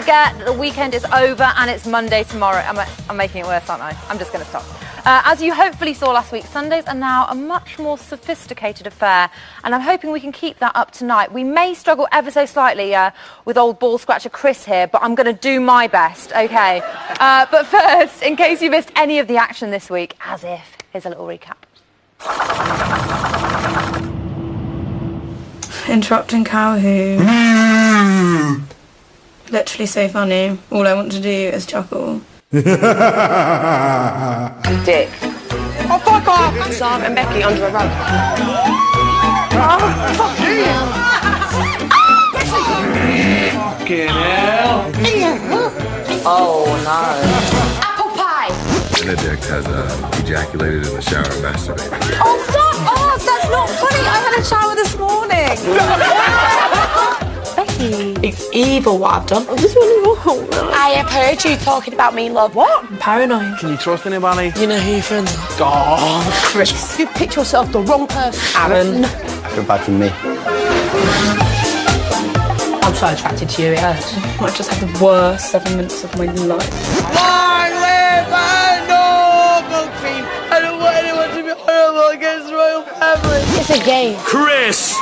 forget that the weekend is over and it's Monday tomorrow. I'm making it worse, aren't I? I'm just going to stop. As you hopefully saw last week, Sundays are now a much more sophisticated affair, and I'm hoping we can keep that up tonight. We may struggle ever so slightly with old ball scratcher Chris here, but I'm going to do my best, OK? But first, in case you missed any of the action this week, as if, here's a little recap. Interrupting Calhoun. Literally so funny. All I want to do is chuckle. Dick. Oh, fuck off! Sam and Becky under a rug. Oh, fuck you! Fucking hell! Oh, no. Apple pie! Benedict has ejaculated in the shower and masturbated. Oh, fuck off! That's not funny! I had a shower this morning! Becky. It's evil what I've done. I just want to go home. I have heard you talking about me, love. What? I'm paranoid. Can you trust anybody? You know who your friends are? God, Chris. You picked yourself the wrong person. Aaron. I feel bad for me. I'm so attracted to you, it hurts. I've just had the worst 7 minutes of my life. Long live my noble queen! I don't want anyone to be horrible against the royal family. It's a game. Chris! I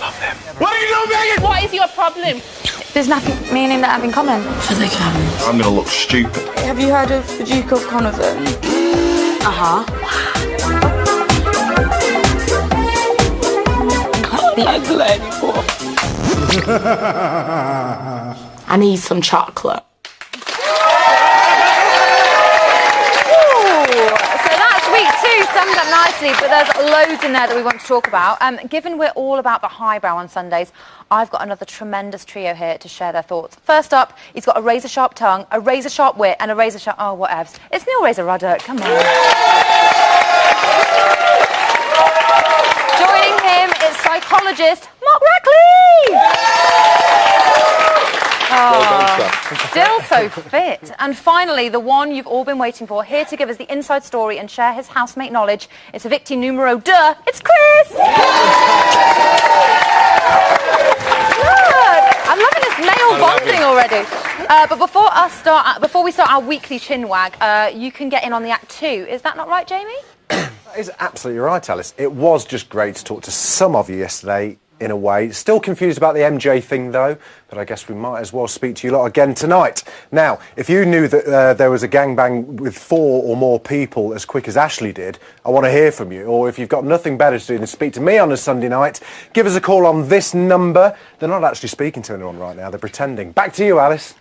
love them. What are you doing, Megan? What is your problem? There's nothing me and him that have in common. For the camera. I'm gonna look stupid. Have you heard of the Duke of Conover? Uh-huh. Can't handle it anymore. I need some chocolate. Summed up nicely, but there's loads in there that we want to talk about. Given we're all about the highbrow on Sundays, I've got another tremendous trio here to share their thoughts. First up, he's got a razor-sharp tongue, a razor-sharp wit, and a razor-sharp... Oh, whatevs. It's Neil Razor Ruddock, come on. Joining him is psychologist Mark Rackley! Oh, still so fit. And finally, the one you've all been waiting for, here to give us the inside story and share his housemate knowledge. It's a victim numero deux. It's Chris! Look, I'm loving this male bonding already. But before we start our weekly chinwag, you can get in on the act too. Is that not right, Jamie? That is absolutely right, Alice. It was just great to talk to some of you yesterday, in a way. Still confused about the MJ thing, though, but I guess we might as well speak to you lot again tonight. Now, if you knew that there was a gangbang with 4 or more people as quick as Ashley did, I want to hear from you. Or if you've got nothing better to do than speak to me on a Sunday night, give us a call on this number. They're not actually speaking to anyone right now, they're pretending. Back to you, Alice.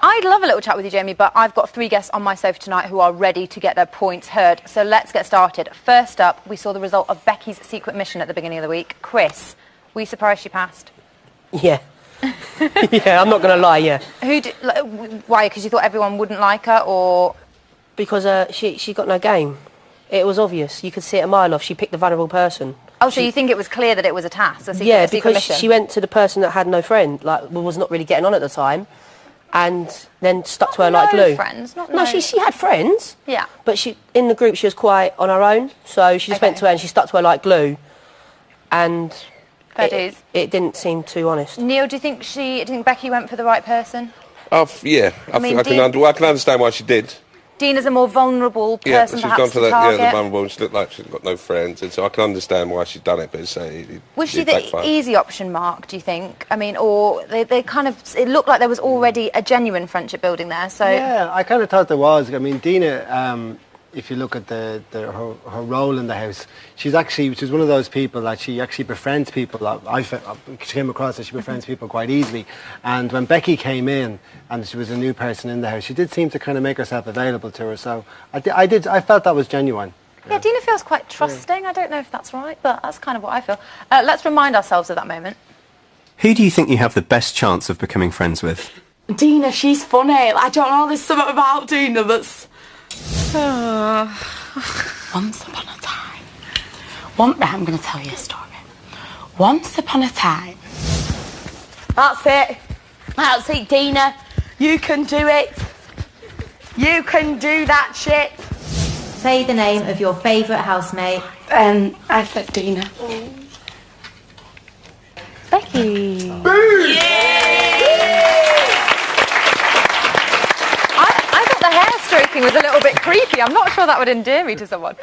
I'd love a little chat with you, Jamie, but I've got 3 guests on my sofa tonight who are ready to get their points heard. So let's get started. First up, we saw the result of Becky's secret mission at the beginning of the week. Chris, were you surprised she passed? Yeah. Yeah, I'm not going to lie, yeah. Why? Because you thought everyone wouldn't like her, or...? Because she got no game. It was obvious. You could see it a mile off. She picked the vulnerable person. Oh, so you think it was clear that it was a task? Yeah, because she went to the person that had no friend, like, was not really getting on at the time. And then stuck to her like glue. Friends, she had friends. Yeah. But in the group she was quite on her own, so she just went to her and she stuck to her like glue. And it didn't seem too honest. Neil, do you think Becky went for the right person? Yeah, I can understand why she did. Dina's a more vulnerable person, she's gone for the vulnerable. She looked like she's got no friends, and so I can understand why she's done it. But was she the easy option, Mark? Do you think? I mean, or they kind of? It looked like there was already a genuine friendship building there. So yeah, I kind of thought there was. I mean, Dina. If you look at her role in the house, she's one of those people that she actually befriends people. She came across that she befriends people quite easily. And when Becky came in and she was a new person in the house, she did seem to kind of make herself available to her. So I felt that was genuine. Yeah, Dina feels quite trusting. I don't know if that's right, but that's kind of what I feel. Let's remind ourselves of that moment. Who do you think you have the best chance of becoming friends with? Dina, she's funny. I don't know, there's something about Dina that's... Once upon a time. I'm going to tell you a story. Once upon a time. That's it, Dina. You can do it. You can do that shit. Say the name of your favourite housemate. I said Dina. Becky. Yeah! writing was a little bit creepy. I'm not sure that would endear me to someone.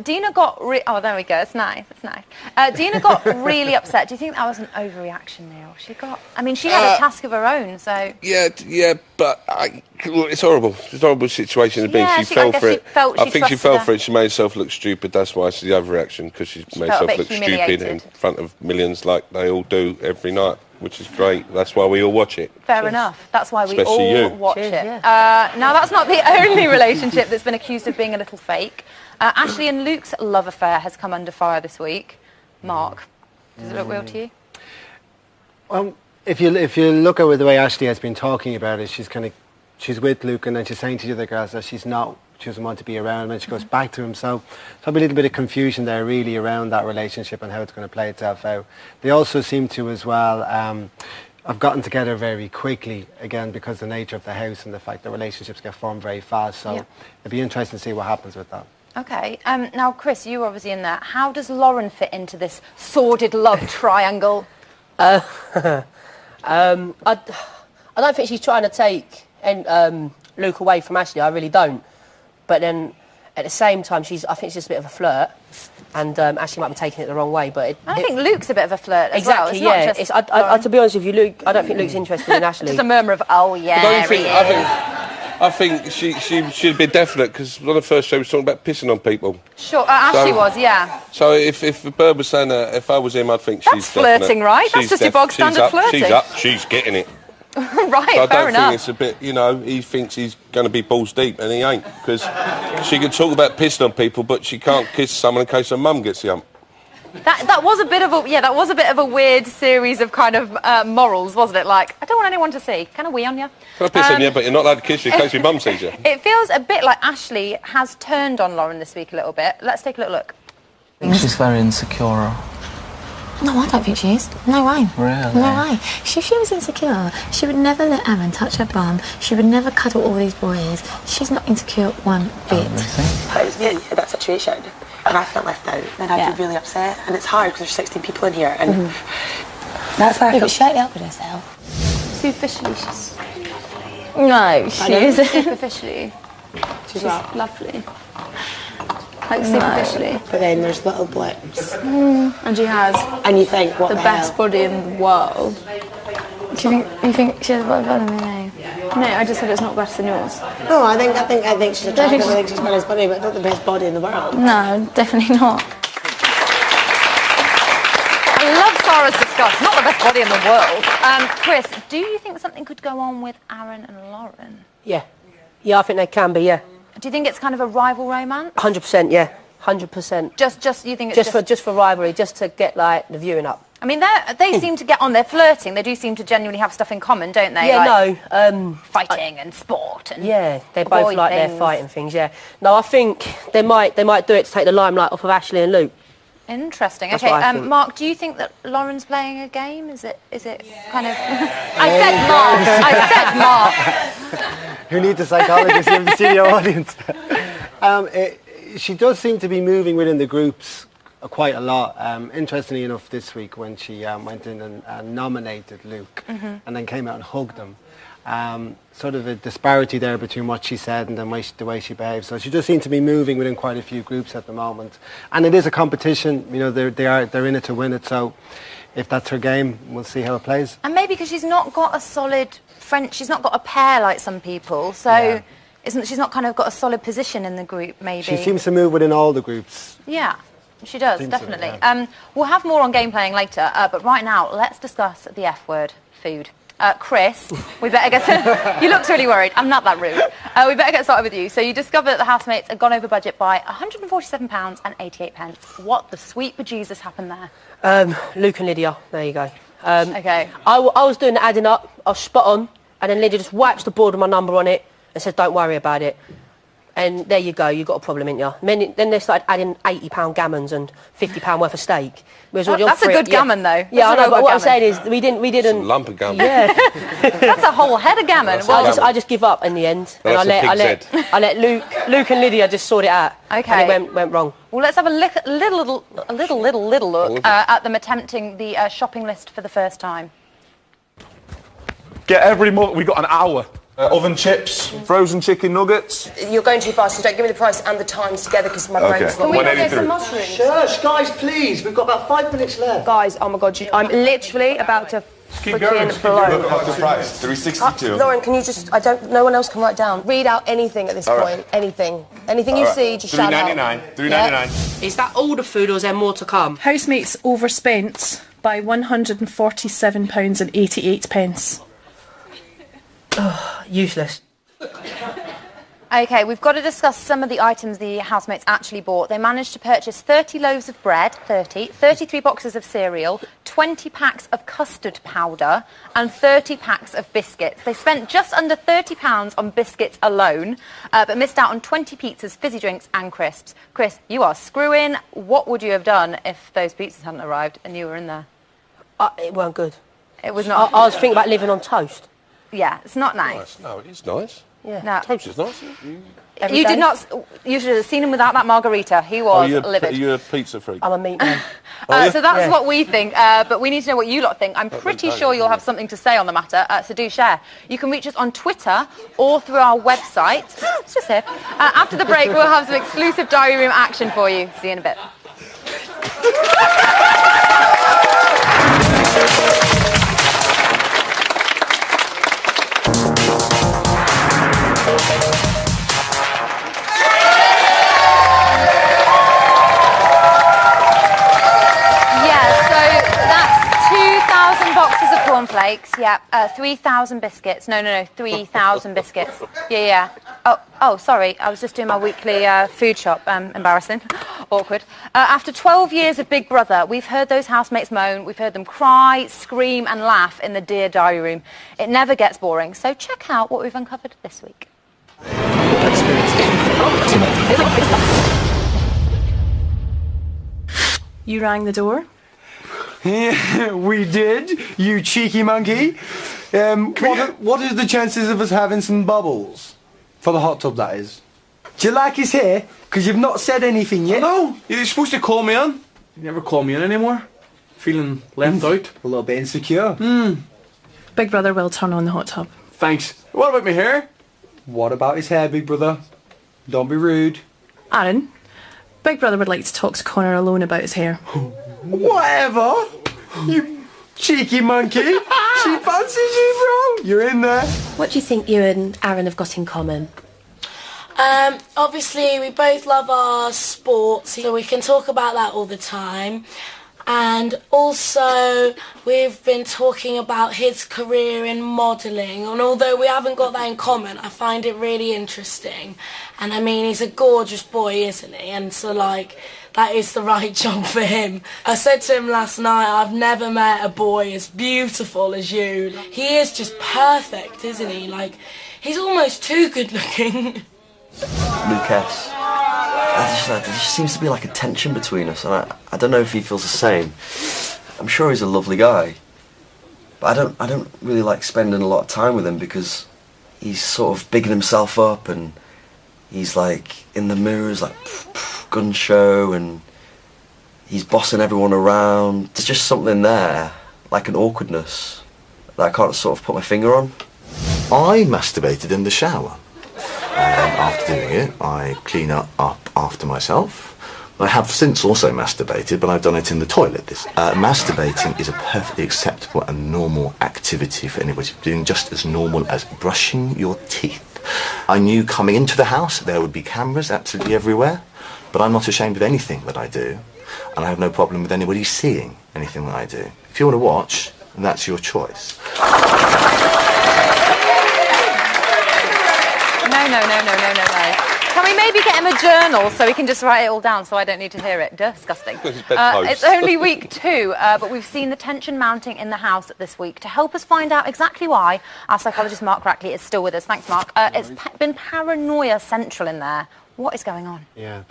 Dina got... oh, there we go. It's nice. It's nice. Dina got really upset. Do you think that was an overreaction, Neil? She got... I mean, she had a task of her own, so... Yeah, but it's horrible. It's a horrible situation to be. Yeah, she fell for it. I think she fell for it. She made herself look stupid. That's why it's the overreaction, because she made herself look stupid in front of millions like they all do every night, which is great. That's why we all watch it. Fair enough. That's why we Especially all you. watch it. Now, that's not the only relationship that's been accused of being a little fake. Ashley and Luke's love affair has come under fire this week. Mark, does it look real to you? Well, if you look at the way Ashley has been talking about it, she's with Luke, and then she's saying to the other girls that she doesn't want to be around him, and she goes back to him. So probably a little bit of confusion there really around that relationship and how it's going to play itself out. They also seem to as well have gotten together very quickly, again, because of the nature of the house and the fact that relationships get formed very fast. So it'd be interesting to see what happens with that. Okay. Now, Chris, you were obviously in there. How does Lauren fit into this sordid love triangle? I don't think she's trying to take Luke away from Ashley. I really don't. But then, at the same time, I think it's just a bit of a flirt, and Ashley might be taking it the wrong way. But I think Luke's a bit of a flirt as well. Exactly, yeah. To be honest with you, Luke, I don't think Luke's interested in Ashley. Just a murmur of, oh yeah. I think she should be definite, because on the first show we was talking about pissing on people. Sure, Ashley was, yeah. So if Bird was saying that, if I was him, I'd think she's flirting, definite. right? That's just your bog standard flirting. She's up, she's getting it. Right, so I fair don't enough. think it's a bit, he thinks he's going to be balls deep, and he ain't, because she can talk about pissing on people, but she can't kiss someone in case her mum gets the hump. That was a bit of a weird series of kind of morals, wasn't it? Like, I don't want anyone to see. Can I wee on you? Can I piss on you, but you're not allowed to kiss you in case your mum sees you? It feels a bit like Ashley has turned on Lauren this week a little bit. Let's take a little look. I think she's very insecure. No, I don't think she is. No way. Really? No way. If she was insecure, she would never let Aaron touch her bum. She would never cuddle all these boys. She's not insecure one bit. If it was me in that situation, and I felt left out, then I'd be really upset. And it's hard because there's 16 people in here, and that's why I feel... But she ain't helping herself. Superficially, she's... No, she isn't. Superficially. She's lovely. Like superficially. But then there's little blips. And she has... And you think, what the best body in the world. Do you think she has a better body than me? No, I just said it's not better than yours. No, I think she's attractive. I think she's got his body, but not the best body in the world. No, definitely not. I love Sarah's disgust. Not the best body in the world. Chris, do you think something could go on with Aaron and Lauren? Yeah, I think they can be. Yeah. Do you think it's kind of a rival romance? 100%. Yeah, 100%. Just you think it's just for rivalry, just to get like the viewing up. I mean, they seem to get on. They're flirting. They do seem to genuinely have stuff in common, don't they? Yeah, like fighting and sport. And they both like their fighting things. Yeah. No, I think they might do it to take the limelight off of Ashley and Luke. Interesting. That's Okay, Mark, do you think that Lauren's playing a game? Is it kind of... I said Mark. Who needs a psychologist in the studio audience? She does seem to be moving within the groups quite a lot. Interestingly enough, this week when she went in and nominated Luke and then came out and hugged him, sort of a disparity there between what she said and the way she behaved. So she does seem to be moving within quite a few groups at the moment. And it is a competition. They're in it to win it. So if that's her game, we'll see how it plays. And maybe because she's not got a solid friend, she's not got a pair like some people. So she's not kind of got a solid position in the group, maybe. She seems to move within all the groups. Yeah. She does, definitely. So, we'll have more on game playing later, but right now, let's discuss the F word, food. Chris, we better get... You looked really worried. I'm not that rude. We better get started with you. So you discovered that the housemates had gone over budget by £147.88. What the sweet bejesus happened there? Luke and Lydia, there you go. Okay. I was doing the adding up, I was spot on, and then Lydia just wipes the board with my number on it and says, don't worry about it. And there you go, you got a problem, ain't you? Then they started adding £80 gammons and £50 worth of steak. That's a good gammon, though. Yeah, I know, but what I'm saying is we didn't... It's a lump of gammon. Yeah. That's a whole head of gammon. Well, I just give up in the end. And I let Luke and Lydia just sort it out. Okay. And it went wrong. Well, let's have a little look at them attempting the shopping list for the first time. Every month we got an hour Oven chips, frozen chicken nuggets. You're going too fast, so don't give me the price and the times together because my brain's Can we not get some mushrooms? Shush, guys, please. We've got about 5 minutes left. Guys, oh my God, I'm literally about to freaking blow. What's the price? 362. Lauren, can you just... no one else can write down. Read out anything at this point. Anything. Anything you see, just shout out. $3.99. Is that all the food or is there more to come? Housemates overspent by £147.88. Useless. OK, we've got to discuss some of the items the housemates actually bought. They managed to purchase 30 loaves of bread, 33 boxes of cereal, 20 packs of custard powder and 30 packs of biscuits. They spent just under £30 on biscuits alone, but missed out on 20 pizzas, fizzy drinks and crisps. Chris, you are screwing. What would you have done if those pizzas hadn't arrived and you were in there? It weren't good. It was not. I was thinking about living on toast. Yeah, it's not nice. No, it is nice. Yeah. No. Toast is nice. You did not. You should have seen him without that margarita. He was livid. You're a pizza freak. I'm a meat man. So that's what we think, but we need to know what you lot think. I'm pretty sure you'll have something to say on the matter, so do share. You can reach us on Twitter or through our website. It's just here. After the break, we'll have some exclusive diary room action for you. See you in a bit. Boxes of cornflakes, 3,000 biscuits. No, 3,000 biscuits. Yeah. Oh, sorry, I was just doing my weekly food shop. Embarrassing. Awkward. After 12 years of Big Brother, we've heard those housemates moan, we've heard them cry, scream and laugh in the Dear Diary Room. It never gets boring, so check out what we've uncovered this week. You rang the door? Yeah, we did, you cheeky monkey. What is the chances of us having some bubbles? For the hot tub, that is. Do you like his hair? Because you've not said anything yet. No, you're supposed to call me in. You never call me in anymore. Feeling left out. A little bit insecure. Big Brother will turn on the hot tub. Thanks. What about my hair? What about his hair, Big Brother? Don't be rude. Aaron, Big Brother would like to talk to Connor alone about his hair. Whatever! You cheeky monkey! She fancies you, bro! You're in there. What do you think you and Aaron have got in common? Obviously, we both love our sports, so we can talk about that all the time. And also, we've been talking about his career in modelling, and although we haven't got that in common, I find it really interesting. And I mean, he's a gorgeous boy, isn't he? And so, that is the right job for him. I said to him last night, I've never met a boy as beautiful as you. He is just perfect, isn't he? He's almost too good looking. Lucas, there just seems to be a tension between us, and I don't know if he feels the same. I'm sure he's a lovely guy, but I don't really like spending a lot of time with him because he's sort of bigging himself up, and he's in the mirrors gun show, and he's bossing everyone around. There's just something there, an awkwardness that I can't sort of put my finger on. I masturbated in the shower. And after doing it, I clean up after myself. I have since also masturbated, but I've done it in the toilet. Masturbating is a perfectly acceptable and normal activity for anybody to be doing, just as normal as brushing your teeth. I knew coming into the house there would be cameras absolutely everywhere, but I'm not ashamed of anything that I do, and I have no problem with anybody seeing anything that I do. If you want to watch, that's your choice. No. Can we maybe get him a journal so he can just write it all down so I don't need to hear it? Disgusting. It's only week 2, but we've seen the tension mounting in the house this week. To help us find out exactly why, our psychologist Mark Rackley is still with us. Thanks, Mark. It's been paranoia central in there. What is going on? Yeah.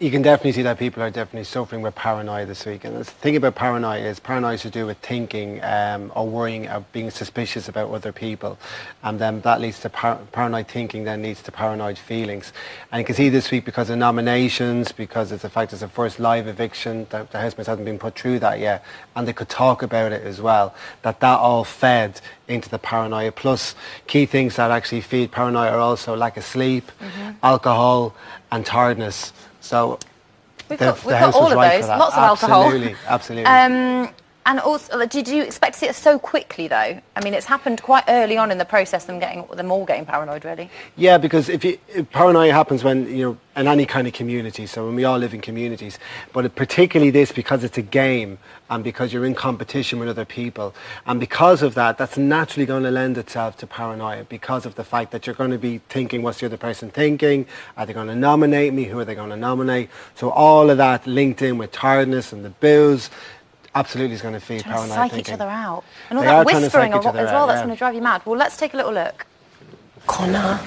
You can definitely see that people are definitely suffering with paranoia this week. And the thing about paranoia is to do with thinking or worrying or being suspicious about other people. And then that leads to paranoid thinking, then leads to paranoid feelings. And you can see this week because of nominations, because it's the fact it's the first live eviction, the housemates haven't been put through that yet, and they could talk about it as well, that all fed into the paranoia. Plus, key things that actually feed paranoia are also lack of sleep, alcohol, and tiredness. So we've got all of those. Lots of alcohol. Absolutely. And also, did you expect to see it so quickly, though? I mean, it's happened quite early on in the process, them all getting paranoid, really. Yeah, because if paranoia happens when, in any kind of community, so when we all live in communities, but particularly this because it's a game and because you're in competition with other people. And because of that, that's naturally going to lend itself to paranoia because of the fact that you're going to be thinking, what's the other person thinking? Are they going to nominate me? Who are they going to nominate? So all of that linked in with tiredness and the booze, absolutely is going to feed paranoid psych thinking. each other out. And all that whispering as well, that's going to drive you mad. Well, let's take a little look. Connor,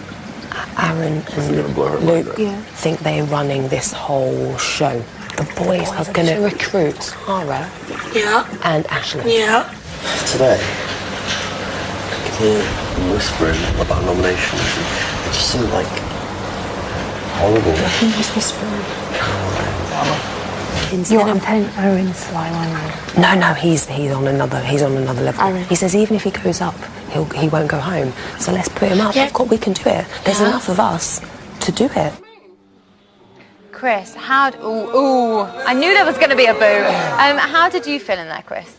Aaron and Luke think they're running this whole show. The boys are going to recruit Tara and Ashley. Yeah. Today, I could hear them whispering about nominations. It just seemed like horrible. He was whispering. I'm telling Aaron's sly one. No, he's on another level. Aaron. He says even if he goes up, he won't go home. So let's put him up. Yeah. We can do it. There's enough of us to do it. Chris, I knew there was going to be a boo. How did you feel in there, Chris?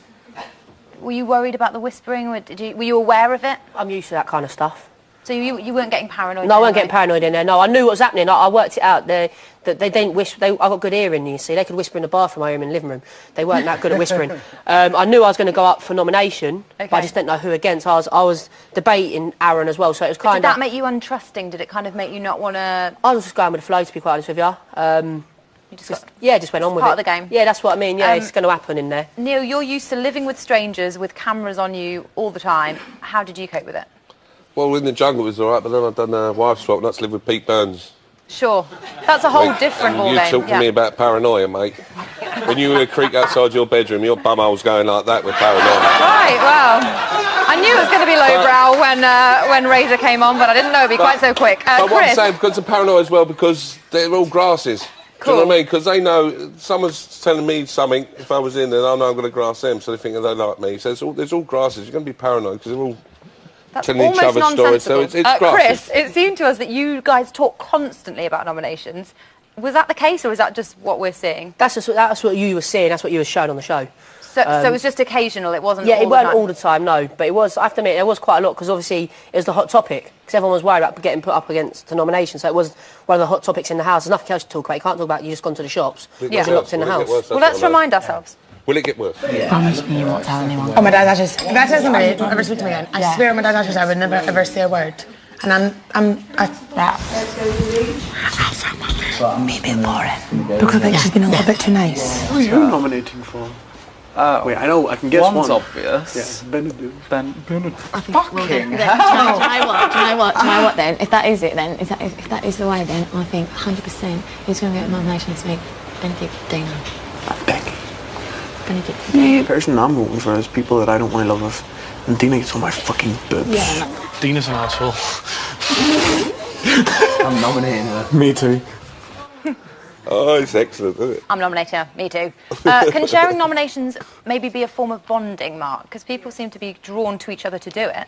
Were you worried about the whispering? Were you aware of it? I'm used to that kind of stuff. So you weren't getting paranoid? No, I weren't getting paranoid in there. No, I knew what was happening. I worked it out. They didn't whisper. I got good hearing, you see. They could whisper in the bathroom, I hear in the living room. They weren't that good at whispering. I knew I was going to go up for nomination, but I just didn't know who against. I was debating Aaron as well, so it was kind of... Did that make you untrusting? Did it kind of make you not want to... I was just going with the flow, to be quite honest with you. Just went on with it. Part of the game. Yeah, that's what I mean. Yeah, it's going to happen in there. Neil, you're used to living with strangers with cameras on you all the time. How did you cope with it? Well, in the jungle it was all right, but then I've done a wife swap, and that's lived with Pete Burns. Sure. That's a whole different ball game. You talk to me about paranoia, mate. When you hear a creak outside your bedroom, your bumhole's going like that with paranoia. Right, well, I knew it was going to be lowbrow when Razor came on, but I didn't know it'd be quite so quick. But Chris? what I'm saying, because of paranoia as well, because they're all grasses. Cool. Do you know what I mean? Because they know, someone's telling me something, if I was in there, I know I'm going to grass them, so they think they like me. So there's all grasses. You're going to be paranoid, because they're all... That's telling each other stories, so it's Chris, it seemed to us that you guys talk constantly about nominations. Was that the case, or is that just what we're seeing? That's what you were seeing. That's what you were shown on the show. So it was just occasional. It wasn't. Yeah, all it wasn't the time. all the time. No, but it was. I have to admit, there was quite a lot because obviously it was the hot topic. Because everyone was worried about getting put up against the nomination. So it was one of the hot topics in the house. There's nothing else to talk about. You can't talk about you just gone to the shops. You're locked in the house. Well, let's remind ourselves. Will it get worse? Yeah. Promise me you won't tell anyone. Oh, my dad ashes. If I tell somebody, don't ever speak to me again. I swear on my dad ashes, I would never ever say a word. And Maybe Lauren. Because I think she's been a little bit too nice. Who are you nominating for? Wait, I know, I can guess One's one. obvious. Yeah, Benedict. Fucking Do you know what then? If that is it then, if that is the way then, I think 100% who's going to get a nomination this week? Benedict, Dana. Becky. Benedict. The person I'm voting for is people that I don't want to love with. And Dina gets on my fucking boobs. Yeah. Dina's an asshole. I'm nominating her. Me too. Oh, it's excellent, isn't it? I'm nominating her. Me too. Can sharing nominations maybe be a form of bonding, Mark? Because people seem to be drawn to each other to do it.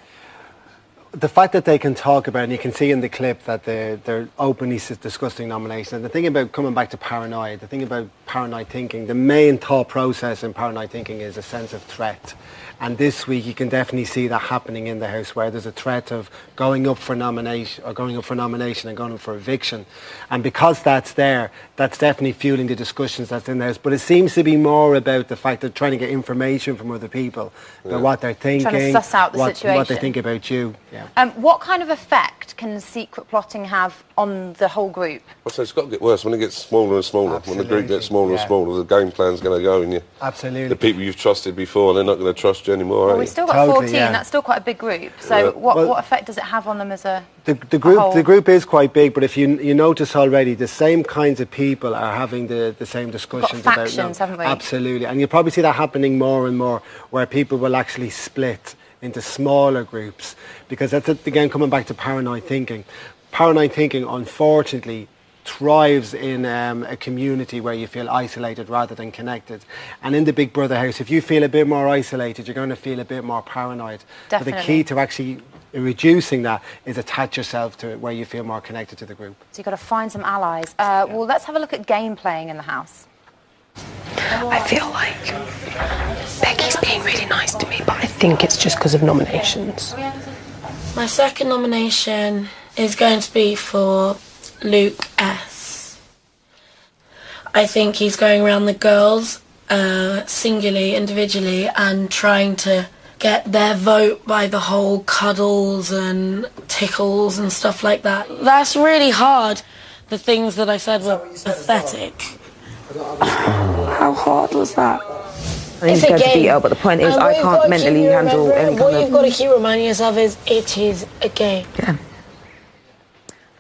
The fact that they can talk about it, and you can see in the clip that they're openly discussing nominations. And the thing about coming back to paranoia, the thing about paranoid thinking, the main thought process in paranoid thinking is a sense of threat. And this week you can definitely see that happening in the House, where there's a threat of going up for nomination and going up for eviction. And because that's there, that's definitely fueling the discussions that's in the House. But it seems to be more about the fact of trying to get information from other people about what they're thinking, trying to suss out the situation. What they think about you. Yeah. What kind of effect can secret plotting have on the whole group? Well, so it's got to get worse when it gets smaller and smaller. Absolutely. When the group gets smaller smaller and smaller the game plan's going to go, and absolutely the people you've trusted before, they're not going to trust you anymore. Well, we've still got 14. That's still quite a big group. So what effect does it have on them as a the group is quite big, but if you notice already, the same kinds of people are having the same discussions. We've got factions, haven't we? Absolutely, and you'll probably see that happening more and more, where people will actually split into smaller groups, because that's again coming back to paranoid thinking. Paranoid thinking, unfortunately, thrives in a community where you feel isolated rather than connected. And in the Big Brother house, if you feel a bit more isolated, you're going to feel a bit more paranoid. Definitely. But the key to actually reducing that is attach yourself to it where you feel more connected to the group. So you've got to find some allies. Well, let's have a look at game playing in the house. I feel like Becky's being really nice to me, but I think it's just because of nominations. My second nomination is going to be for Luke S. I think he's going around the girls singularly, individually, and trying to get their vote by the whole cuddles and tickles and stuff like that. That's really hard. The things that I said were pathetic. How hard was that? I need to go into detail, but the point is I can't mentally handle any kind of... What you've got to keep reminding yourself is it is a game. Yeah.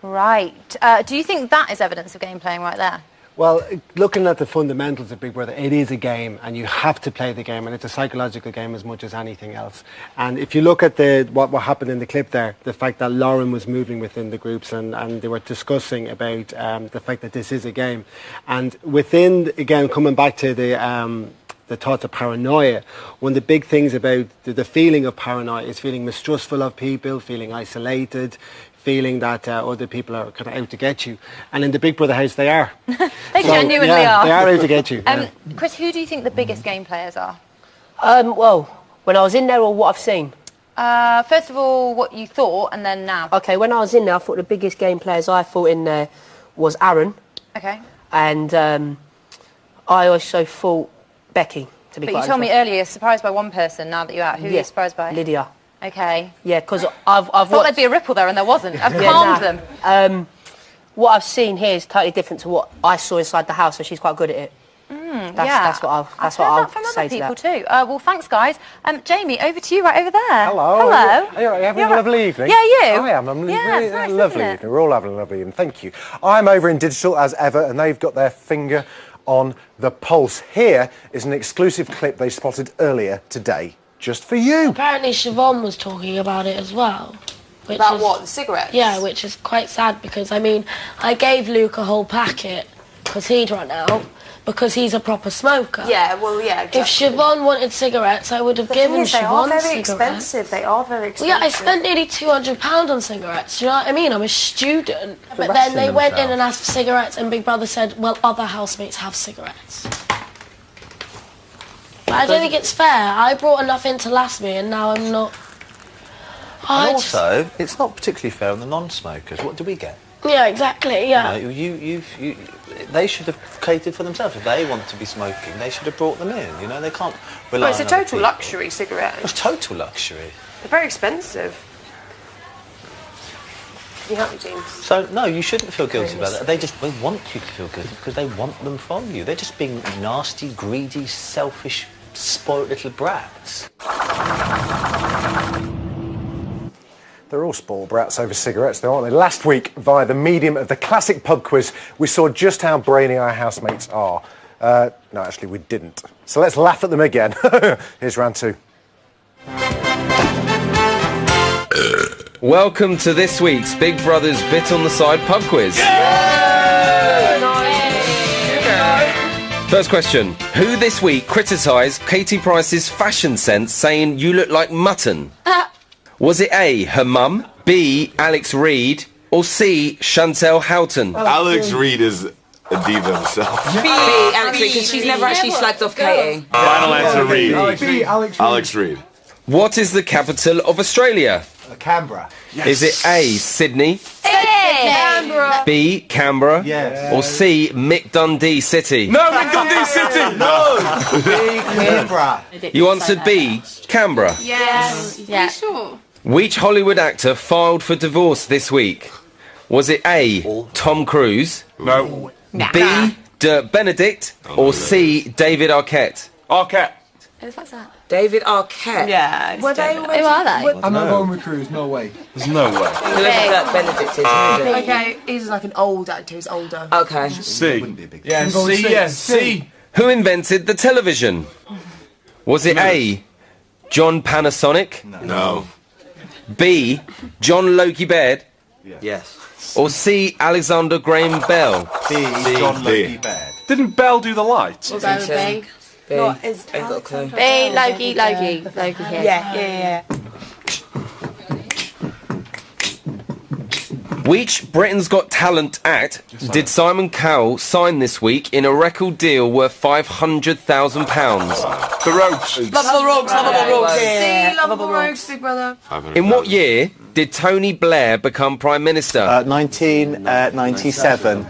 Right. Do you think that is evidence of game playing right there? Well, looking at the fundamentals of Big Brother, it is a game, and you have to play the game, and it's a psychological game as much as anything else. And if you look at what happened in the clip there, the fact that Lauren was moving within the groups, and they were discussing about the fact that this is a game. And within, again, coming back to the thoughts of paranoia, one of the big things about the feeling of paranoia is feeling mistrustful of people, feeling isolated, feeling that other people are kind of out to get you. And in the Big Brother house, they are. They genuinely are. They are out to get you. Chris, who do you think the biggest game players are? Well, when I was in there, or what I've seen? First of all, what you thought, and then now. Okay, when I was in there, I thought the biggest game players I thought in there was Aaron. Okay. And I also thought Becky, to be But quite you told me honest. earlier you're surprised by one person now that you're out. Who are you surprised by? Lydia. Okay. Yeah, because I've thought there'd be a ripple there and there wasn't. I've calmed them. What I've seen here is totally different to what I saw inside the house, so she's quite good at it. That's what I'll say to people that. too. Well, thanks, guys. Jamie, over to you, right over there. Hello. Hello. Are you having a lovely evening? Yeah, you? I am. I'm Yeah, really it's nice, lovely isn't it? evening. We're all having a lovely evening. Thank you. I'm over in digital as ever, and they've got their finger on the pulse. Here is an exclusive clip they spotted earlier today, just for you. Apparently Siobhan was talking about it as well. About what, the cigarettes? Yeah, which is quite sad because, I mean, I gave Luke a whole packet because he'd run out, because he's a proper smoker. Yeah, well, yeah, exactly. If Siobhan wanted cigarettes, I would have given Siobhan cigarettes. They are very expensive. They are very expensive. Well, yeah, I spent nearly £200 on cigarettes, do you know what I mean? I'm a student. But then they went in and asked for cigarettes and Big Brother said, well, other housemates have cigarettes. But I don't think it's fair. I brought enough in to last me and now I'm not... And also, it's not particularly fair on the non-smokers. What do we get? Yeah, exactly, yeah. You know, they should have catered for themselves. If they want to be smoking, they should have brought them in. You know, they can't rely on It's a other total people. luxury cigarette. It's total luxury. They're very expensive. You help me, James? So, no, you shouldn't feel guilty about it. They want you to feel guilty because they want them from you. They're just being nasty, greedy, selfish, spoiled little brats. They're all spoiled brats over cigarettes, though, aren't they? Last week, via the medium of the classic pub quiz, we saw just how brainy our housemates are. No, actually, we didn't. So let's laugh at them again. Here's round two. Welcome to this week's Big Brother's Bit on the Side pub quiz. First question. Who this week criticised Katie Price's fashion sense, saying, "You look like mutton"? Was it A, her mum, B, Alex Reid, or C, Chantel Houghton? Alex Reid is a diva himself. B, Alex Reid, because she's never actually slagged off Katie. Final answer, Reid. Alex Reid. What is the capital of Australia? Canberra. Is it A, Sydney, Canberra. B, Canberra, Yes. or C, Mick Dundee City? No, Mick Dundee City! No! B, Canberra. You answered B, Canberra. Yes. Yeah. Sure. Which Hollywood actor filed for divorce this week? Was it A, Tom Cruise, No. B, Dirk Benedict, or C. David Arquette? Arquette. Who the fuck's that? David Arquette. Yeah. Were they already? Who are they? I'm not going with Cruz, no way. There's no way. Whoever Dirk Benedict is, who is it? Okay, he's like an old actor. He's older. Okay. C. Yeah, C, yes, C. Who invented the television? Was it A. John Panasonic? No. B. John Logie Baird? Yes. Or C. Alexander Graham Bell? B. John Logie Baird. Didn't Bell do the lights? We'll go with B. B. What is Ain't got a clue. B. Logie here. Yeah. Which Britain's Got Talent act did Simon Cowell sign this week in a record deal worth £500,000? The Rogues. Lovable Rogues. C. Lovable Rogues, Big Brother. In what year did Tony Blair become Prime Minister? 1997.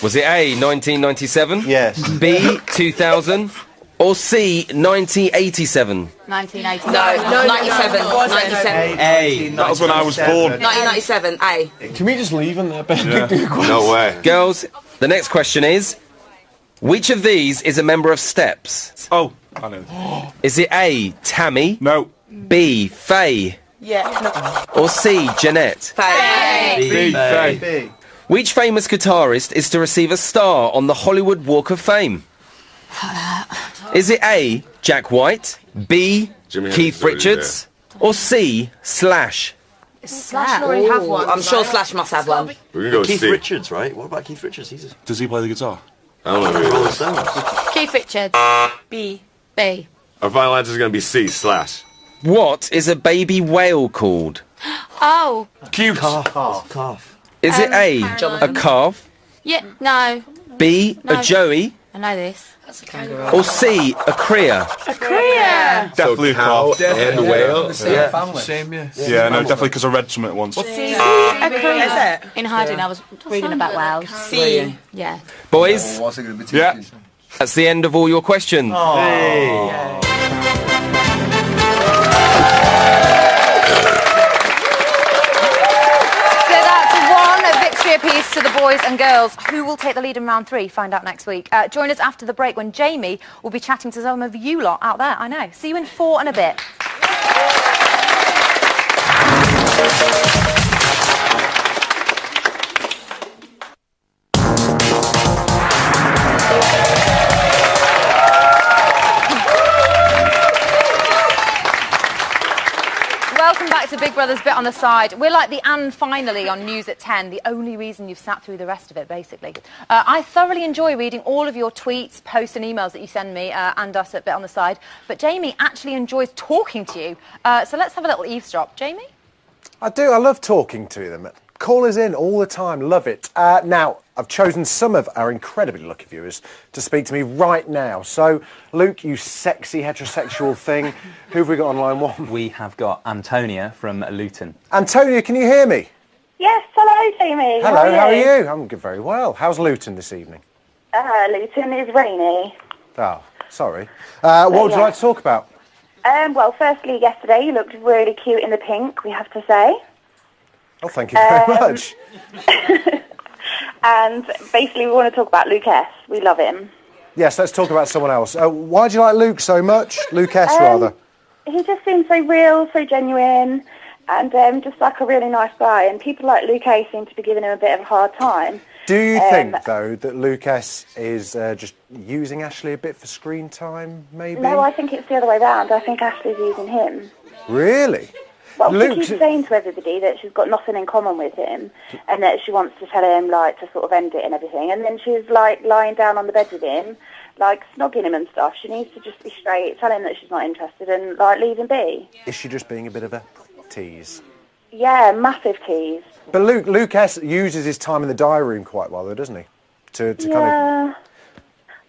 Was it A, 1997? Yes. B, 2000? Or C, 1987? 1980. No, 97. 97. A. That was when I was born. 1997. A. Can we just leave in there? Yeah. No way. Girls, the next question is, which of these is a member of Steps? Oh, I know. Is it A, Tammy? No. B, Faye? Yeah. Or C, Jeanette? Faye. B. Faye. Which famous guitarist is to receive a star on the Hollywood Walk of Fame? Is it A, Jack White, B, Jimi Keith Hendrix, Richards, or C, Slash? Slash already have one. I'm sure Slash must have one. We're going to go Keith C. Richards, right? What about Keith Richards? Does he play the guitar? I don't know who it Rolling is. Stones. Keith Richards. B. B. Our final answer is going to be C, Slash. What is a baby whale called? Oh. Cute. Calf. Is it A, a calf, Yeah. No. B, No. a joey, I know this. That's a kangaroo. or C, a crea? A Korea. Definitely a cow calf. and whale. Same family. Same, yeah. Yeah, no, definitely because I read something once. A Korea. Is it? In hiding, I was reading about whales. C. Yeah. Boys, What's it going to be? Yeah. that's the end of all your questions. So that's one victory apiece to the boys and girls. Who will take the lead in round 3? Find out next week. Join us after the break when Jamie will be chatting to some of you lot out there. I know. See you in 4 and a bit. Welcome back to Big Brother's Bit on the Side. We're like the and finally on News at 10, the only reason you've sat through the rest of it, basically. I thoroughly enjoy reading all of your tweets, posts and emails that you send me and us at Bit on the Side. But Jamie actually enjoys talking to you. So let's have a little eavesdrop. Jamie? I do. I love talking to them. Call us in all the time. Love it. Now, I've chosen some of our incredibly lucky viewers to speak to me right now. So, Luke, you sexy heterosexual thing, who have we got on line 1? We have got Antonia from Luton. Antonia, can you hear me? Yes, hello, Jamie. Hello, how are you? I'm good, very well. How's Luton this evening? Luton is rainy. Oh, sorry. What would you like to talk about? Well, firstly, yesterday you looked really cute in the pink, we have to say. Oh, thank you very much. And basically we want to talk about Luke S. We love him. Yes, let's talk about someone else. Why do you like Luke so much? Luke S, rather. He just seems so real, so genuine, and just like a really nice guy. And people like Luke A seem to be giving him a bit of a hard time. Do you think, though, that Luke S is just using Ashley a bit for screen time, maybe? No, I think it's the other way round. I think Ashley's using him. Really? Well, Luke... she keeps saying to everybody that she's got nothing in common with him and that she wants to tell him, like, to sort of end it and everything. And then she's, like, lying down on the bed with him, like, snogging him and stuff. She needs to just be straight, tell him that she's not interested and, like, leave him be. Is she just being a bit of a tease? Yeah, massive tease. But Luke S uses his time in the diary room quite well, though, doesn't he? To kind of...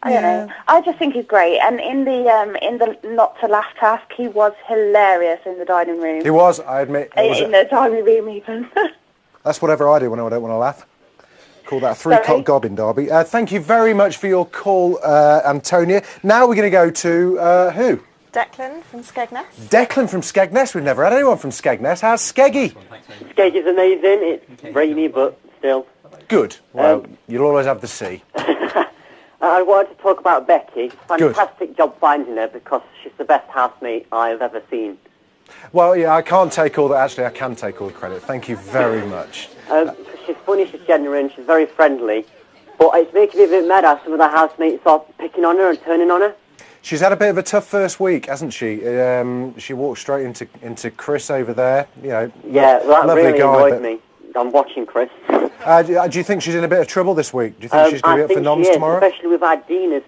I don't know. I just think he's great. And in the not to laugh task, he was hilarious in the dining room. He was, I admit. In the dining room, even. That's whatever I do when I don't want to laugh. Call that a three-cock gobbin, Derby. Thank you very much for your call, Antonia. Now we're going to go to who? Declan from Skegness. Declan from Skegness. We've never had anyone from Skegness. How's Skeggy? Skeg is amazing. It's rainy, but still. Good. Well, you'll always have the sea. I wanted to talk about Becky. Fantastic job finding her because she's the best housemate I've ever seen. Well, yeah, I can't take all that. Actually, I can take all the credit. Thank you very much. She's funny, she's genuine, she's very friendly. But it's making me a bit mad how some of the housemates are picking on her and turning on her. She's had a bit of a tough first week, hasn't she? She walked straight into Chris over there. You know, yeah, that lovely really guy, annoyed me. I'm watching Chris. Do you think she's in a bit of trouble this week? Do you think she's going to be up for noms tomorrow? Especially with Idina's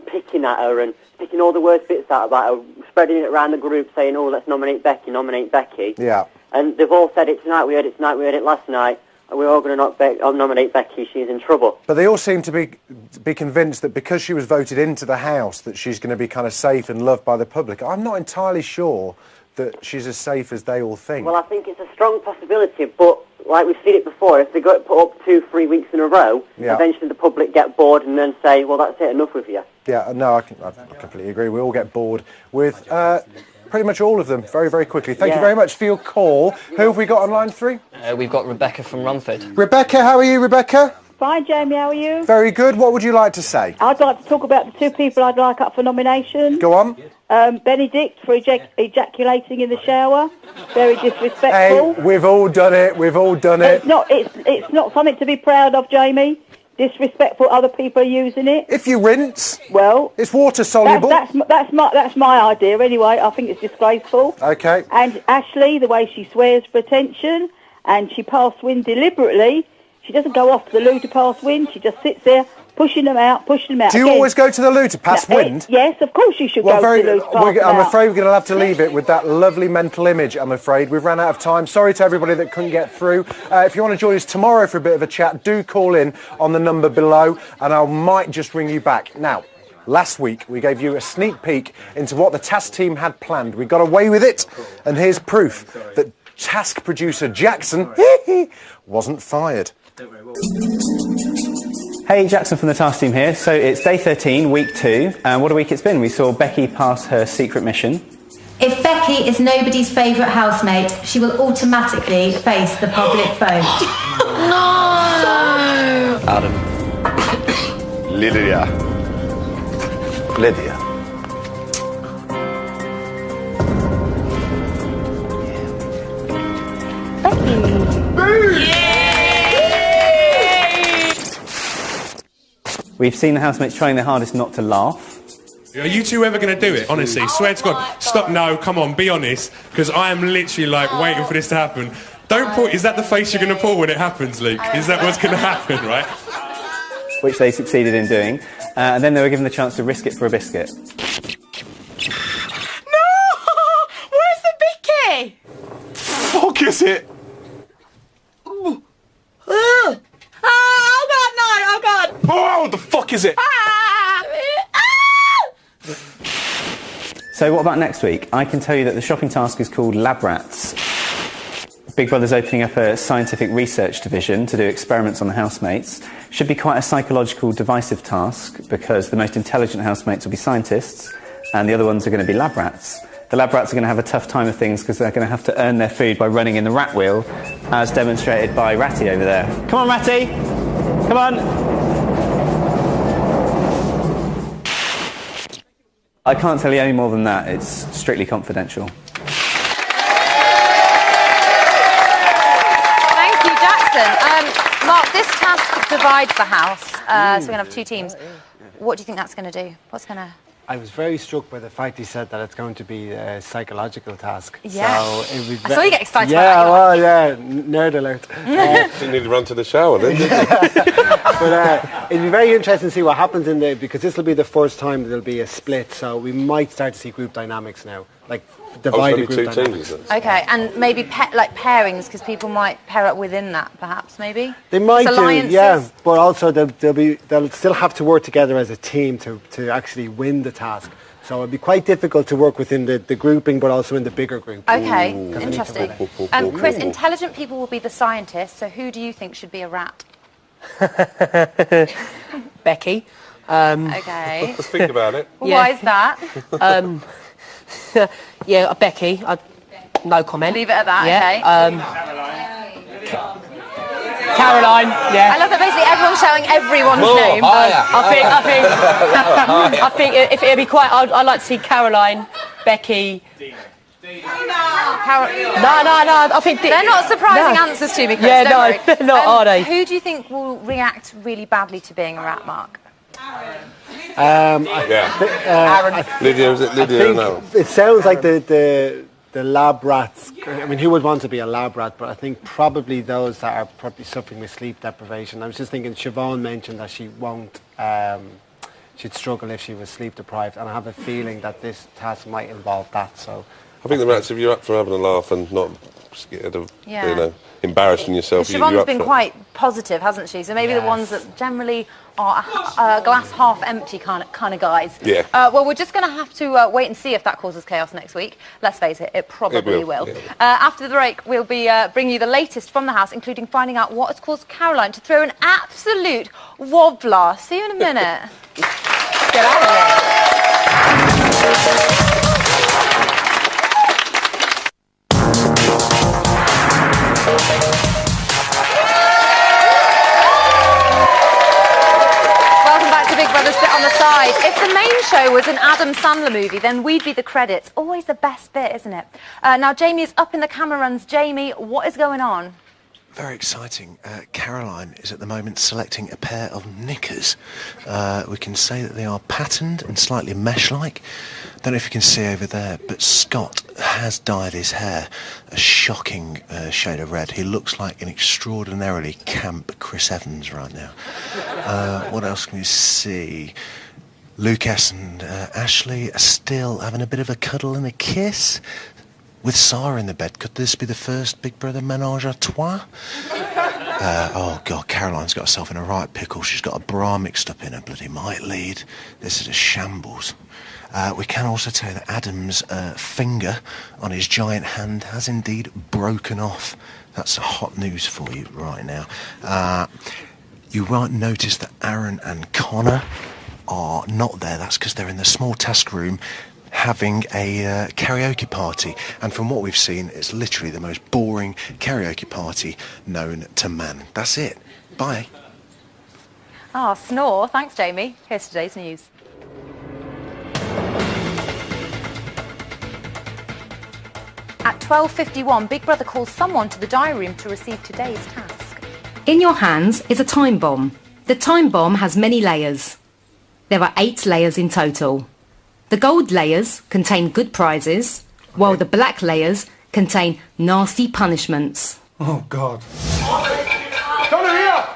picking at her and picking all the worst bits out about her, spreading it around the group, saying, "Oh, let's nominate Becky, nominate Becky." Yeah. And they've all said it tonight. We heard it tonight. We heard it last night. And we're all going to nominate Becky. She's in trouble. But they all seem to be convinced that because she was voted into the House, that she's going to be kind of safe and loved by the public. I'm not entirely sure that she's as safe as they all think. Well, I think it's a strong possibility, but like we've seen it before, if they got put up 2-3 weeks in a row, eventually the public get bored and then say, well, that's it, enough with you. Yeah, no, I completely agree. We all get bored with pretty much all of them very, very quickly. Thank you very much for your call. Who have we got on line 3? We've got Rebecca from Rumford. Rebecca, how are you, Rebecca? Fine, Jamie, how are you? Very good. What would you like to say? I'd like to talk about the 2 people I'd like up for nomination. Go on. Benedict for ejaculating in the shower. Very disrespectful. Hey, we've all done it. We've all done it. It's not something to be proud of, Jamie. Disrespectful. Other people are using it. If you rinse, well, it's water soluble. That's my idea. Anyway, I think it's disgraceful. Okay. And Ashley, the way she swears for attention, and she pass wind deliberately. She doesn't go off to the loo to pass wind. She just sits there pushing them out. Do you always go to the loo to pass wind? Yes, of course you should go to the loo to pass them I'm out. afraid we're going to have to leave it with that lovely mental image, I'm afraid. We've run out of time. Sorry to everybody that couldn't get through. If you want to join us tomorrow for a bit of a chat, do call in on the number below and I might just ring you back. Now, last week we gave you a sneak peek into what the Task team had planned. We got away with it, and here's proof that Task producer Jackson wasn't fired. Hey, Jackson from the Task team here. So it's day 13, week 2, and what a week it's been. We saw Becky pass her secret mission. If Becky is nobody's favourite housemate, she will automatically face the public vote. No! Adam. Lydia. We've seen the housemates trying their hardest not to laugh. Are you two ever going to do it? Honestly, swear to God. Stop, no, come on, be honest, because I am literally, like, waiting for this to happen. Don't pull, is that the face you're going to pull when it happens, Luke? Is that what's going to happen, right? Which they succeeded in doing, and then they were given the chance to risk it for a biscuit. No! Where's the bicky? Fuck is it? Oh, God, no, oh, God. Oh, what the fuck is it? So what about next week? I can tell you that the shopping task is called Lab Rats. Big Brother's opening up a scientific research division to do experiments on the housemates. Should be quite a psychological, divisive task because the most intelligent housemates will be scientists and the other ones are going to be lab rats. The lab rats are going to have a tough time of things because they're going to have to earn their food by running in the rat wheel, as demonstrated by Ratty over there. Come on, Ratty! Come on! I can't tell you any more than that. It's strictly confidential. Thank you, Jackson. Mark, this task divides the house, so we're going to have 2 teams. What do you think that's going to do? What's going to... I was very struck by the fact he said that it's going to be a psychological task. Yeah. So it was I saw you get excited about that. Nerd alert. Didn't need to run to the shower then, did you? But it'll be very interesting to see what happens in there, because this will be the first time there'll be a split, so we might start to see group dynamics now, like divided group dynamics. Okay, and maybe pairings, because people might pair up within that, perhaps, maybe? They might do, alliances. yeah, but also they'll still have to work together as a team to actually win the task. So it'll be quite difficult to work within the grouping, but also in the bigger group. Okay, interesting. Chris, intelligent people will be the scientists, so who do you think should be a rat? Becky. Okay. Let's think about it. Well, why is that? Yeah, Becky. No comment. Leave it at that, yeah. okay. Caroline. Yeah. I love that basically everyone's shouting everyone's name. I think if it'd be quite, I'd like to see Caroline, Becky. No, I think they're not surprising answers to me, Chris. Yeah, don't worry. they're not, are they? Who do you think will react really badly to being a rat, Mark? Lydia, is it Lydia? No. It sounds like the lab rats. I mean, who would want to be a lab rat? But I think probably those that are probably suffering with sleep deprivation. I was just thinking, Siobhan mentioned that she won't. She'd struggle if she was sleep deprived, and I have a feeling that this task might involve that. So. I think the rats, if you're up for having a laugh and not scared of, embarrassing yourself, Siobhan's been quite positive, hasn't she? So maybe the ones that generally are glass half empty kind of guys. Yeah. Well, we're just going to have to wait and see if that causes chaos next week. Let's face it, it probably will. Yeah. After the break, we'll be bringing you the latest from the house, including finding out what has caused Caroline to throw an absolute wobbler. See you in a minute. Get out of here. Welcome back to Big Brother Spit on the Side. If the main show was an Adam Sandler movie, then we'd be the credits. Always the best bit, isn't it? Now, Jamie is up in the camera runs. Jamie, what is going on? Very exciting. Caroline is at the moment selecting a pair of knickers. We can say that they are patterned and slightly mesh-like. Don't know if you can see over there, but Scott has dyed his hair a shocking shade of red. He looks like an extraordinarily camp Chris Evans right now. What else can we see? Lucas and Ashley are still having a bit of a cuddle and a kiss. With Sarah in the bed, could this be the first Big Brother menage a trois? Oh, God, Caroline's got herself in a right pickle. She's got a bra mixed up in her bloody might lead. This is a shambles. We can also tell you that Adam's finger on his giant hand has indeed broken off. That's hot news for you right now. You might notice that Aaron and Connor are not there. That's because they're in the small task room having a karaoke party, and from what we've seen, it's literally the most boring karaoke party known to man. That's it. Bye. Snore. Thanks, Jamie. Here's today's news. At 12:51, Big Brother calls someone to the diary room to receive today's task. In your hands is a time bomb. The time bomb has many layers. There are 8 layers in total. The gold layers contain good prizes, while the black layers contain nasty punishments. Oh, God. Come here!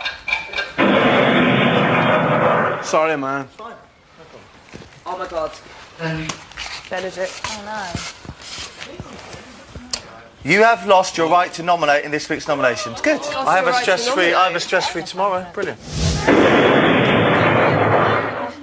Sorry, man. Oh, my God. Benedict. Oh, no. You have lost your right to nominate in this week's nominations. Good. I have a stress-free tomorrow. Brilliant.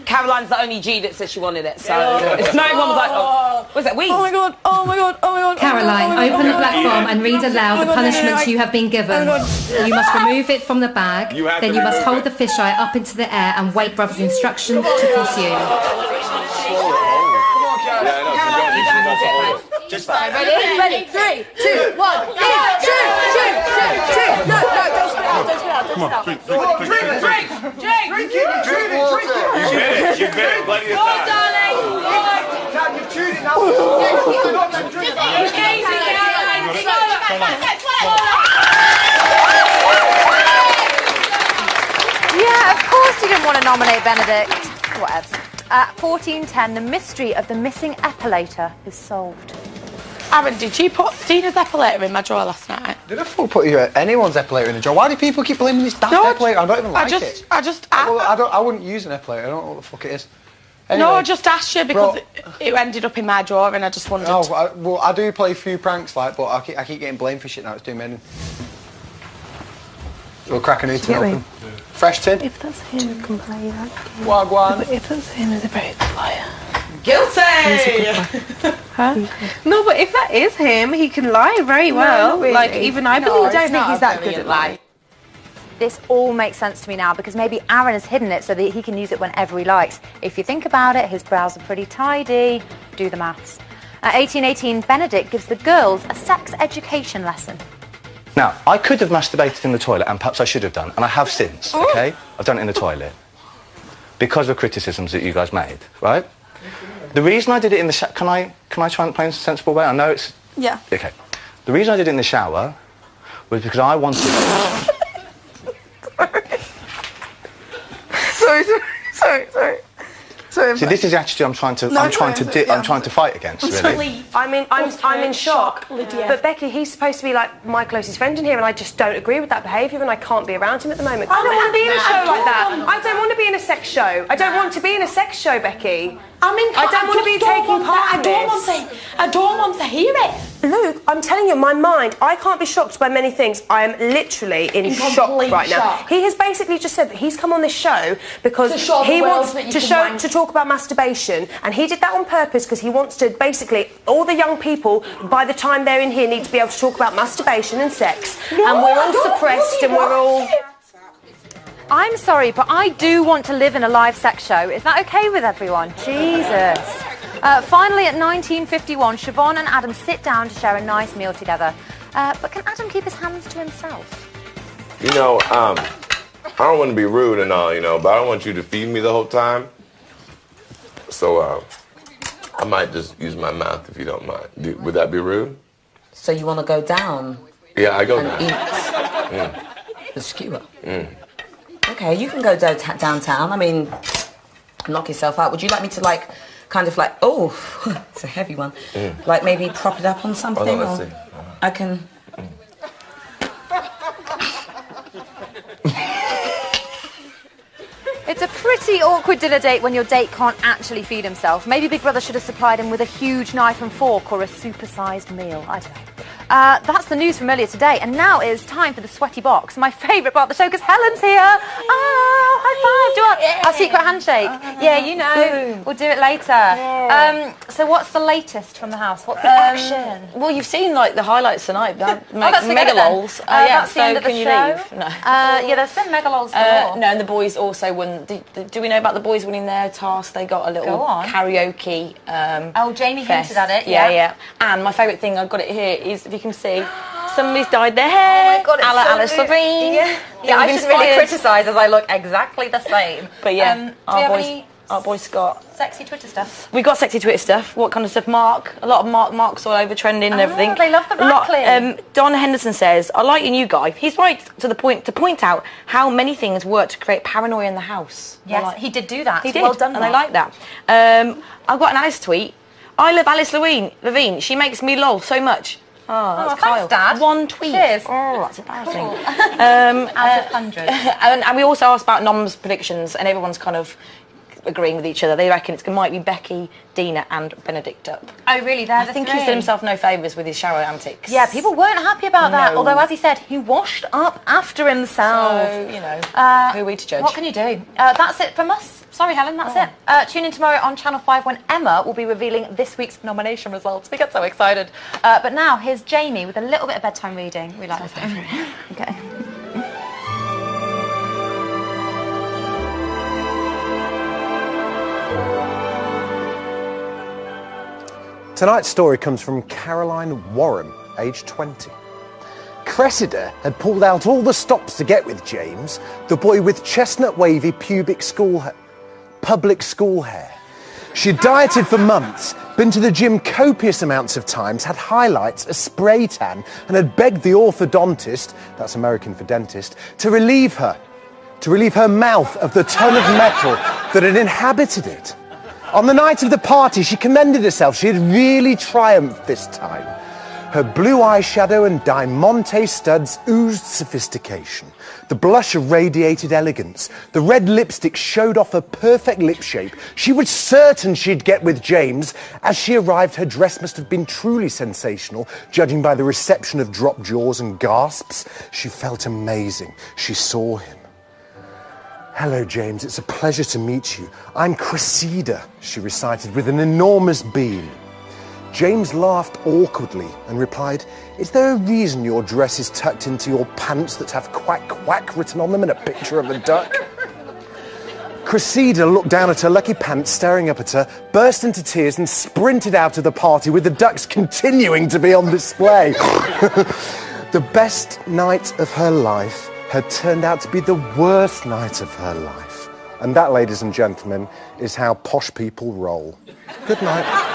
Caroline's the only G that said she wanted it, so no one was like, oh, was that we? Oh my god, oh my god, oh my god. Caroline, open the black bomb and read aloud the punishments you have been given. You must remove it from the bag, then you must hold the fisheye up into the air and wait Brother's instructions to consume. Just ready? 3, 2, 1, shoot! No, don't spit out. Come on, drink. You bit it, bloody darling. You chewed it now. Yeah, of course you didn't want to nominate Benedict. Whatever. At 14:10, the mystery of the missing epilator is solved. Aaron, did you put Dina's epilator in my drawer last night? Did I put anyone's epilator in the drawer? Why do people keep blaming this daft epilator? I don't even like it. I wouldn't use an epilator. I don't know what the fuck it is. Anyway, no, I just asked you because it ended up in my drawer and I just wondered. No, I do play a few pranks, but I keep getting blamed for shit now. It's doing me in. We'll crack a new tin open. Fresh tin. If that's him, you can play that game. Wagwan. But if that's him, he's a very good liar. Guilty! Huh? No, but if that is him, he can lie very well. Really. Like, even I believe I don't think he's that good at lying. This all makes sense to me now because maybe Aaron has hidden it so that he can use it whenever he likes. If you think about it, his brows are pretty tidy. Do the maths. At 18:18, Benedict gives the girls a sex education lesson. Now, I could have masturbated in the toilet, and perhaps I should have done, and I have since, OK? I've done it in the toilet. Because of criticisms that you guys made, right? The reason I did it in the shower... Can I try and play in a sensible way? I know it's... Yeah. OK. The reason I did it in the shower was because I wanted... Sorry. See, this is the attitude I'm trying to fight against, really. I'm in shock. But Becky, he's supposed to be like my closest friend in here, and I just don't agree with that behaviour, and I can't be around him at the moment. I don't want to be in a show like that. I don't want to be in a sex show. I don't want to be in a sex show, Becky. I don't want to be taking part in this. I don't want to hear it. Luke, I'm telling you, my mind, I can't be shocked by many things. I am literally in shock right now. He has basically just said that he's come on this show because he wants to talk about masturbation, and he did that on purpose because he wants to basically, all the young people, by the time they're in here, need to be able to talk about masturbation and sex. And we're all suppressed and we're all... I'm sorry, but I do want to live in a live sex show. Is that okay with everyone? Jesus. Finally, at 19:51, Siobhan and Adam sit down to share a nice meal together. But can Adam keep his hands to himself? You know, I don't want to be rude and all, you know, but I don't want you to feed me the whole time. So, I might just use my mouth if you don't mind. Would that be rude? So you want to go down? Yeah, I go and down. Eat the skewer. Okay, you can go downtown. I mean, knock yourself out. Would you like me to, like, kind of like, oh, it's a heavy one. Like maybe prop it up on something? Hold on, let's see. I can... It's a pretty awkward dinner date when your date can't actually feed himself. Maybe Big Brother should have supplied him with a huge knife and fork or a super-sized meal. I don't know. That's the news from earlier today, and now it is time for the sweaty box, my favourite part of the show, because Helen's here. Oh, high five! Do our secret handshake. Yeah, you know. We'll do it later. So what's the latest from the house? What's the action? Well, you've seen, like, the highlights tonight. That's mega lols. Yeah, yeah, that's the so end of the can you show. leave? No. Yeah, there's been mega lols galore. No, and the boys also won. Do we know about the boys winning their task? They got a little karaoke. Jamie hinted at it. Yeah. And my favourite thing, I've got it here, is if you can see, somebody's dyed their hair. Oh my God, it's so Alice Levine. Yeah, I should really criticise as I look exactly the same. But yeah, our boy Scott. Sexy Twitter stuff. We got sexy Twitter stuff. What kind of stuff? Mark. A lot of marks all over trending and everything. They love the black Don Henderson says, I like your new guy. He's right to the point to point out how many things work to create paranoia in the house. Yes, he did do that. He did. Well done, and I like that. I've got an Alice tweet. I love Alice Levine. She makes me lol so much. Oh, that's Kyle. Thanks, Dad. One tweet. Cheers. Oh, that's embarrassing. Out of 100. And we also asked about Nom's predictions, and everyone's kind of agreeing with each other. They reckon it might be Becky, Dina and Benedicta. Oh, really? I think he's done himself no favours with his shower antics. Yeah, people weren't happy about that, although, as he said, he washed up after himself. So, you know, who are we to judge? What can you do? That's it from us. Sorry, Helen, that's it. Tune in tomorrow on Channel 5 when Emma will be revealing this week's nomination results. We get so excited. But now, here's Jamie with a little bit of bedtime reading. We like this. Okay. Tonight's story comes from Caroline Warren, aged 20. Cressida had pulled out all the stops to get with James, the boy with chestnut wavy public school hair. She'd dieted for months, been to the gym copious amounts of times, had highlights, a spray tan, and had begged the orthodontist, that's American for dentist, to relieve her mouth of the ton of metal that had inhabited it. On the night of the party, she commended herself. She had really triumphed this time. Her blue eyeshadow and diamante studs oozed sophistication. The blush radiated elegance. The red lipstick showed off her perfect lip shape. She was certain she'd get with James. As she arrived, her dress must have been truly sensational, judging by the reception of dropped jaws and gasps. She felt amazing. She saw him. Hello, James. It's a pleasure to meet you. I'm Cressida, she recited with an enormous beam. James laughed awkwardly and replied, Is there a reason your dress is tucked into your pants that have quack quack written on them and a picture of a duck? Cressida looked down at her lucky pants, staring up at her, burst into tears and sprinted out of the party with the ducks continuing to be on display. The best night of her life had turned out to be the worst night of her life. And that, ladies and gentlemen, is how posh people roll. Good night.